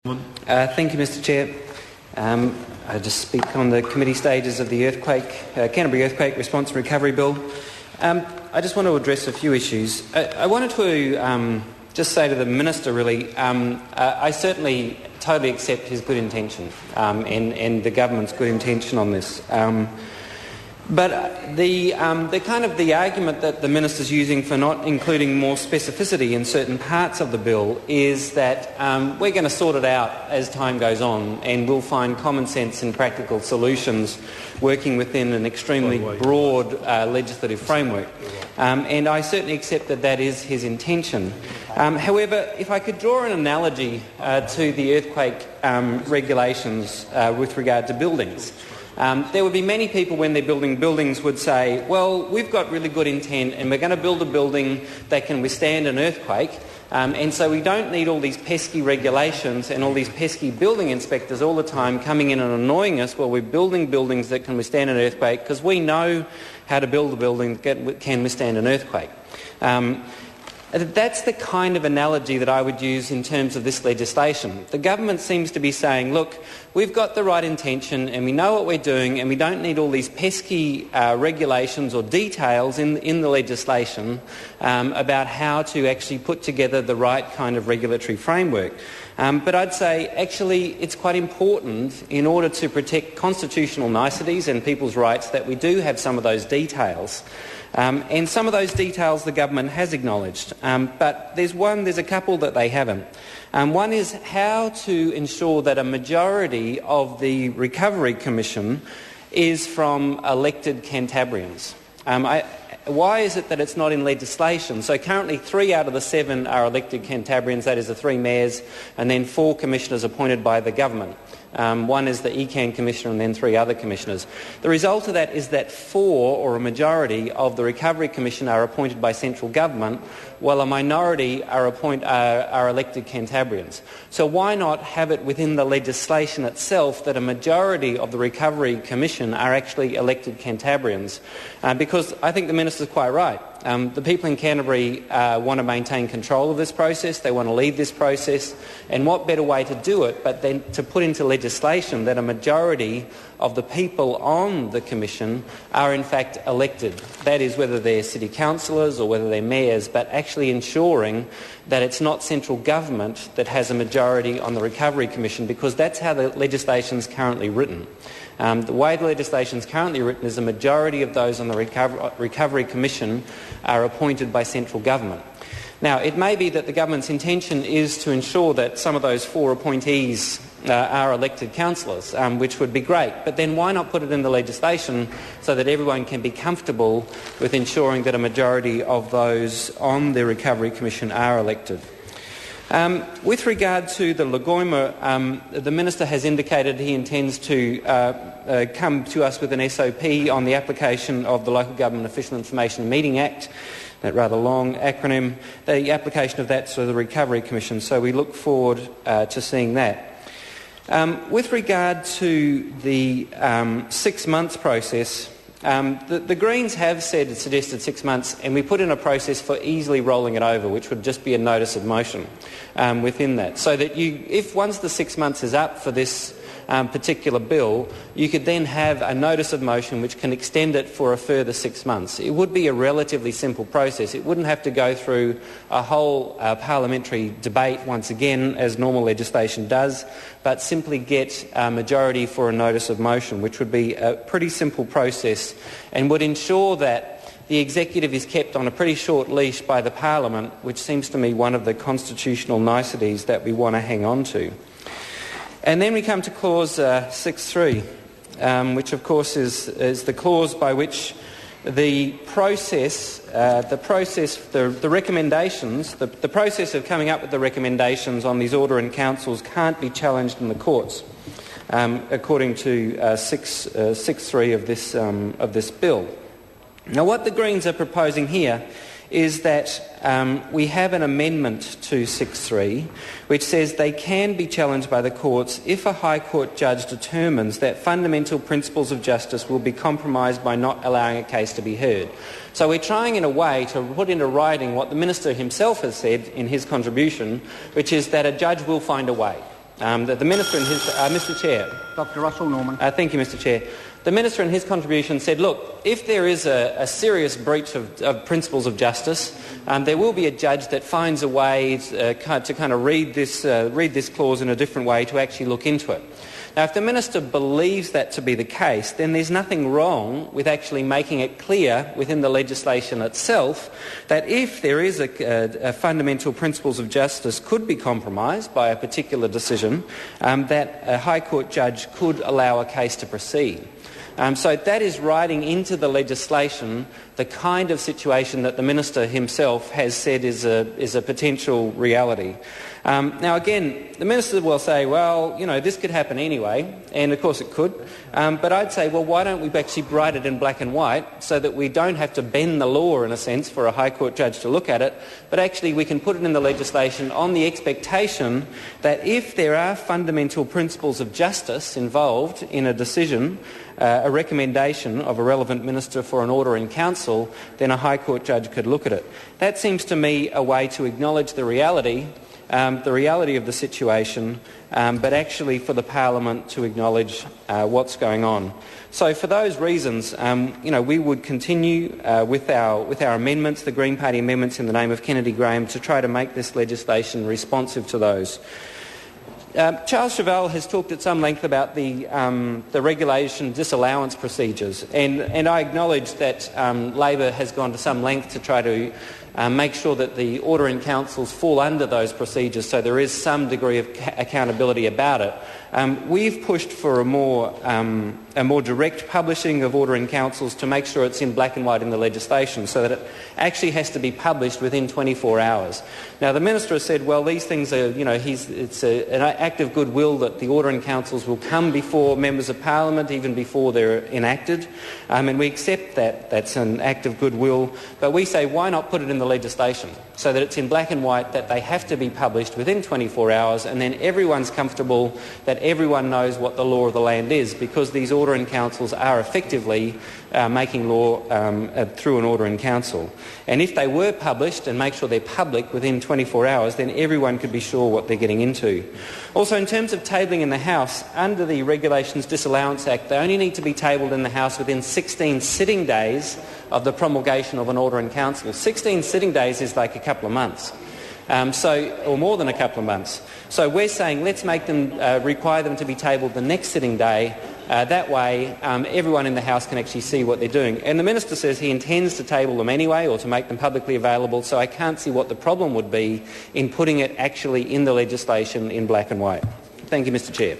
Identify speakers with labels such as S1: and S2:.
S1: Thank you, Mr Chair. I just speak on the committee stages of the Canterbury Earthquake Response and Recovery Bill. I just want to address a few issues. I wanted to just say to the Minister, really, I certainly totally accept his good intention and the government's good intention on this. But the argument that the Minister's using for not including more specificity in certain parts of the bill is that we're going to sort it out as time goes on and we'll find common sense and practical solutions working within an extremely broad legislative framework. And I certainly accept that that is his intention. However, if I could draw an analogy to the earthquake regulations with regard to buildings. There would be many people when they're building buildings would say, well, we've got really good intent and we're going to build a building that can withstand an earthquake, and so we don't need all these pesky regulations and all these pesky building inspectors all the time coming in and annoying us while we're building buildings that can withstand an earthquake because we know how to build a building that can withstand an earthquake. That's the kind of analogy that I would use in terms of this legislation. The government seems to be saying, look, we've got the right intention and we know what we're doing and we don't need all these pesky regulations or details in the legislation about how to actually put together the right kind of regulatory framework. But I'd say actually it's quite important in order to protect constitutional niceties and people's rights that we do have some of those details. And some of those details the government has acknowledged, but there's a couple that they haven't. One is how to ensure that a majority of the Recovery Commission is from elected Cantabrians. Why is it that it's not in legislation? So currently 3 out of the 7 are elected Cantabrians, that is the 3 mayors, and then 4 commissioners appointed by the government. One is the ECAN commissioner and then 3 other commissioners. The result of that is that 4, or a majority, of the Recovery Commission are appointed by central government, while a minority are elected Cantabrians. So why not have it within the legislation itself that a majority of the Recovery Commission are actually elected Cantabrians? Because I think the Minister's quite right. The people in Canterbury want to maintain control of this process, they want to lead this process, and what better way to do it but then to put into legislation that a majority of the people on the Commission are in fact elected. That is, whether they're city councillors or whether they're mayors, but actually ensuring that it's not central government that has a majority on the Recovery Commission, because that's how the legislation's currently written. The way the legislation is currently written is a majority of those on the Recovery Commission are appointed by central government. Now, it may be that the government's intention is to ensure that some of those 4 appointees are elected councillors, which would be great, but then why not put it in the legislation so that everyone can be comfortable with ensuring that a majority of those on the Recovery Commission are elected? With regard to the Lagoima, the Minister has indicated he intends to come to us with an SOP on the application of the Local Government Official Information Meeting Act, that rather long acronym, the application of that to the Recovery Commission, so we look forward to seeing that. With regard to the 6 months process, the Greens have suggested 6 months, and we put in a process for easily rolling it over, which would just be a notice of motion within that, so that if once the 6 months is up for this particular bill, you could then have a notice of motion which can extend it for a further 6 months. It would be a relatively simple process. It wouldn't have to go through a whole parliamentary debate once again, as normal legislation does, but simply get a majority for a notice of motion, which would be a pretty simple process and would ensure that the executive is kept on a pretty short leash by the Parliament, which seems to me one of the constitutional niceties that we want to hang on to. And then we come to clause 6.3, which of course is the clause by which the process of coming up with the recommendations on these order in councils can't be challenged in the courts, according to 6.3 of this bill. Now, what the Greens are proposing here is that we have an amendment to 6.3 which says they can be challenged by the courts if a High Court judge determines that fundamental principles of justice will be compromised by not allowing a case to be heard. So we're trying in a way to put into writing what the Minister himself has said in his contribution, which is that a judge will find a way. That the Minister and his... Mr Chair.
S2: Dr Russell Norman.
S1: Thank you, Mr Chair. The Minister in his contribution said, look, if there is a serious breach of principles of justice, there will be a judge that finds a way to kind of read this clause in a different way to actually look into it. Now, if the Minister believes that to be the case, then there's nothing wrong with actually making it clear within the legislation itself that if there is a fundamental principles of justice could be compromised by a particular decision, that a High Court judge could allow a case to proceed. So that is writing into the legislation the kind of situation that the Minister himself has said is a potential reality. Now again, the Minister will say, well, this could happen anyway, and of course it could, but I'd say, well, why don't we actually write it in black and white so that we don't have to bend the law, in a sense, for a High Court judge to look at it, but actually we can put it in the legislation on the expectation that if there are fundamental principles of justice involved in a decision, a recommendation of a relevant minister for an order in council, then a High Court judge could look at it. That seems to me a way to acknowledge the reality of the situation, but actually for the Parliament to acknowledge what's going on. So for those reasons, we would continue with our amendments, the Green Party amendments in the name of Kennedy Graham, to try to make this legislation responsive to those. Charles Chauvel has talked at some length about the regulation disallowance procedures, and I acknowledge that Labor has gone to some length to try to make sure that the order in councils fall under those procedures, so there is some degree of accountability about it. We've pushed for a more direct publishing of order in councils to make sure it's in black and white in the legislation, so that it actually has to be published within 24 hours. Now, the Minister has said, well, these things are, it's an act of goodwill that the order in councils will come before members of Parliament, even before they're enacted, and we accept that that's an act of goodwill, but we say, why not put it in the legislation so that it's in black and white, that they have to be published within 24 hours, and then everyone's comfortable that everyone knows what the law of the land is, because these order in councils are effectively making law through an order in council. And if they were published, and make sure they're public within 24 hours, then everyone could be sure what they're getting into. Also, in terms of tabling in the House, under the Regulations Disallowance Act, they only need to be tabled in the House within 16 sitting days of the promulgation of an order in council. 16 sitting days is like a couple of months. Or more than a couple of months. So we're saying let's make them require them to be tabled the next sitting day. That way everyone in the House can actually see what they're doing. And the Minister says he intends to table them anyway, or to make them publicly available, so I can't see what the problem would be in putting it actually in the legislation in black and white. Thank you, Mr Chair.